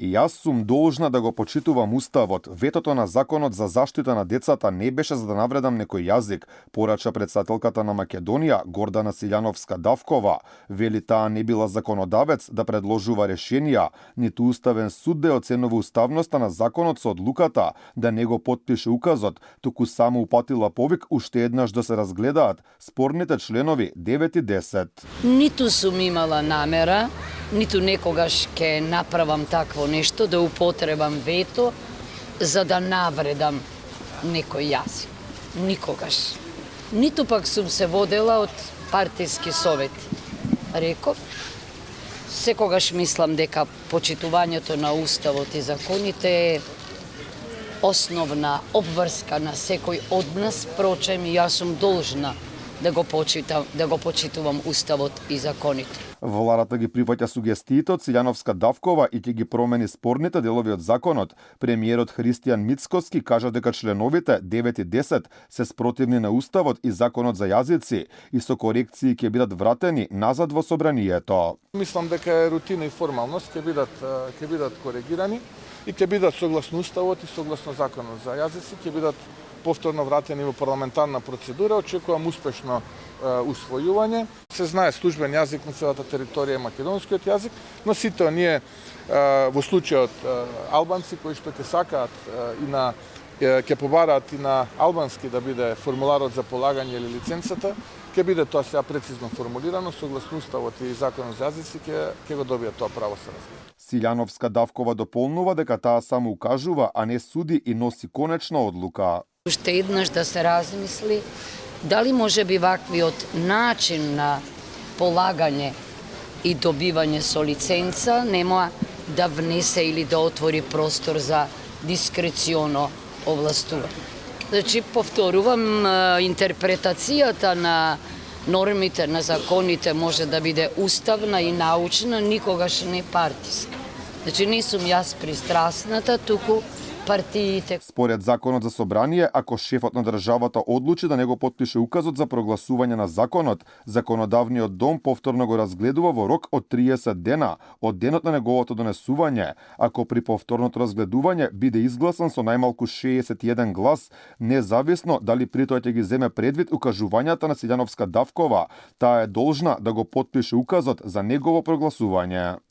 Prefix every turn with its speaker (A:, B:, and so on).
A: И јас сум должна да го почитувам уставот. Ветото на законот за заштита на децата не беше за да навредам некој јазик, порача претседателката на Македонија Гордана Силјановска-Давкова. Вели таа не била законодавец да предложува решенија, ниту уставен суд да оценува уставноста на законот со одлуката да не го потпише указот, туку само упатила повик уште еднаш да се разгледаат спорните членови 9 и 10.
B: Ниту сум имала намера, ниту некогаш ќе направам такво нешто, да употребам вето за да навредам некој јазик. Никогаш. Ниту пак сум се водела од партиски совети. Реков, секогаш мислам дека почитувањето на уставот и законите е основна обврска на секој од нас, впрочем и јас сум должна да го почитувам уставот и законите.
A: Владата ги прифаќа сугестиите од Силјановска-Давкова и ќе ги промени спорните делови од законот. Премиерот Христијан Мицкоски кажа дека членовите 9 и 10 се спротивни на уставот и законот за јазици и со корекции ќе бидат вратени назад во собранието.
C: Мислам дека е рутина и формалност ќе бидат коригирани и ќе бидат согласно уставот и согласно законот за јазици ќе бидат повторно вратени во парламентарна процедура. Очекувам успешно усвојување. Се знае службен јазик на целата територија е македонскиот јазик, но сите оние во случајот албанци кои што ќе сакаат и ќе побараат и на албански да биде формуларот за полагање или лиценцата, ќе биде тоа сега прецизно формулирано согласно уставот и законот за јазици ќе го добијат тоа право се разбира.
A: Силјановска-Давкова дополнува дека таа само укажува, а не суди и носи конечна одлука.
B: Уште еднаш да се размисли дали може би ваквиот начин на полагање и добивање со лиценца нема да внесе или да отвори простор за дискреционо овластување. Значи, повторувам, интерпретацијата на нормите, на законите може да биде уставна и научна, никогаш не партиска. Значи, не сум јас пристрасната, туку партиите.
A: Според законот за собрание, ако шефот на државата одлучи да не го потпише указот за прогласување на законот, законодавниот дом повторно го разгледува во рок од 30 дена од денот на неговото донесување. Ако при повторното разгледување биде изгласан со најмалку 61 глас, независно дали при тоа ќе ги земе предвид укажувањата на Силјановска-Давкова, таа е должна да го потпише указот за негово прогласување.